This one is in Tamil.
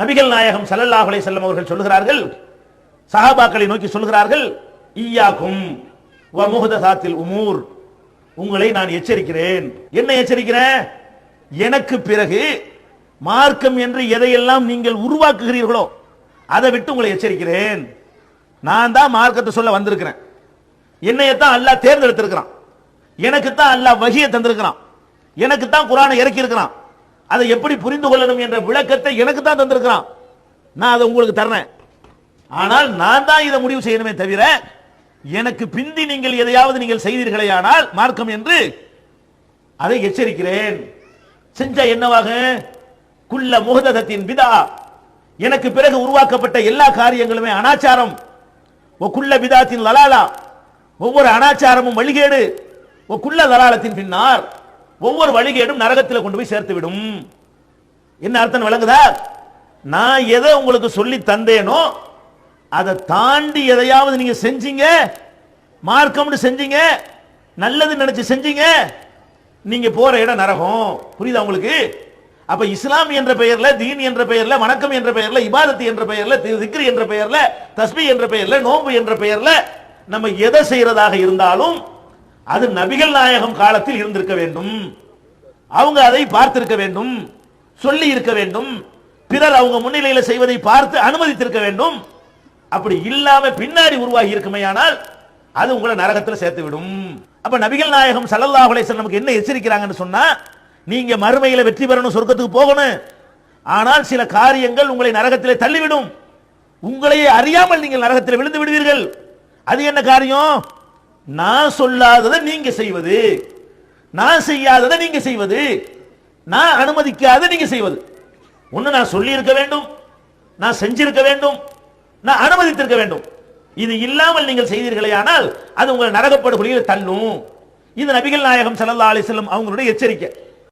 நபிகள் நாயகம் ஸல்லல்லாஹு அலைஹி வஸல்லம் அவர்கள் சொல்கிறார்கள், சஹாபாக்களை நோக்கி சொல்கிறார்கள், ஈயாக்கும் வ முஹ்தஸாத்தில் உமூர், உங்களை நான் எச்சரிக்கிறேன். என்ன எச்சரிக்கிறேன்? எனக்கு பிறகு மார்க்கம் என்று எதையெல்லாம் நீங்கள் உருவாக்குகிறீர்களோ அதை விட்டு உங்களை எச்சரிக்கிறேன். நான் தான் மார்க்கத்தை சொல்ல வந்திருக்கிறேன். என்னையத்தான் அல்லாஹ் தேர்ந்தெடுத்திருக்கிறான். எனக்கு தான் அல்லாஹ் வஹியை தந்திருக்கிறான். எனக்கு தான் குர்ஆனை இறக்கி இருக்கிறான். அதை எப்படி புரிந்து கொள்ளணும் என்ற விளக்கத்தை எனக்கு தான் தந்திருக்கிறான். நான் அதை உங்களுக்கு தர்றேன். ஆனால் நான் தான் இதை முடிவு செய்யணுமே தவிர எனக்கு பிந்தி நீங்கள் எதையாவது நீங்கள் செய்தீர்களேயானால் மார்க்கம் என்று அதை எச்சரிக்கிறேன். செஞ்சா என்னவாக? குல்ல முஹ்தஸத்தின் பிதா, எனக்கு பிறகு உருவாக்கப்பட்ட எல்லா காரியங்களுமே அனாச்சாரம். குல்ல பிதாத்தின் லலாலா, ஒவ்வொரு அனாச்சாரமும் வழிகேடு. குல்ல லலாலத்தின் பின்னார், ஒவ்வொரு வழிகேடும் நரகத்தில் கொண்டு போய் சேர்த்து விடும். என்ன அர்த்தம் விளங்குதா? நான் எதை உங்களுக்கு சொல்லி தந்தேனோ அதை தாண்டி எதையாவது நீங்க செஞ்சீங்க, மார்க்கம்னு செஞ்சீங்க, நல்லது நினைச்சு செஞ்சீங்க, நீங்க போற இடம் நரகம். புரியுதா உங்களுக்கு? அப்ப இஸ்லாம் என்ற பெயர்ல, தீன் என்ற பெயர்ல, வணக்கம் என்ற பெயர்ல, இபாதத் என்ற பெயர்ல, திக்ர் என்ற பெயர்ல, தஸ்பீஹ் என்ற பெயர்ல, நோன்பு என்ற பெயர்ல நம்ம எதை செய்யறதாக இருந்தாலும் அது நபிகள் நாயகம் காலத்தில் இருந்திருக்க வேண்டும். அவங்க அதை பார்த்திருக்க வேண்டும், சொல்லி இருக்க வேண்டும், பிறர் அவங்க முன்னிலையில் செய்வதை பார்த்து அனுமதித்திருக்க வேண்டும். அப்படி இல்லாம பின்னாடி உருவாகி இருக்குமையானால் அது உங்களை நரகத்தில் சேர்த்து விடும். அப்ப நபிகள் நாயகம் ஸல்லல்லாஹு அலைஹி வஸல்லம் நமக்கு என்ன எச்சரிக்கிறாங்கன்னு சொன்னா, நீங்க மறுமையில வெற்றி பெறணும், சொர்க்கத்துக்கு போகணும். ஆனால் சில காரியங்கள் உங்களை நரகத்திலே தள்ளிவிடும். உங்களையே அறியாமல் நீங்கள் நரகத்தில் விழுந்து விடுவீர்கள். அது என்ன காரியம்? நான் சொல்லாததை நீங்க செய்வது, நான் செய்யாததை நீங்க செய்வது, நான் அனுமதிக்காத நீங்க செய்வது. ஒண்ணு நான் சொல்லி இருக்க வேண்டும், நான் செஞ்சிருக்க வேண்டும், நான் அனுமதித்திருக்க வேண்டும். இது இல்லாமல் நீங்கள் செய்தீர்களேயானால் அது உங்களை நரகப்படுகொலியில் தள்ளும். இது நபிகள் நாயகம் ஸல்லல்லாஹு அலைஹி வஸல்லம் அவங்களுடைய எச்சரிக்கை.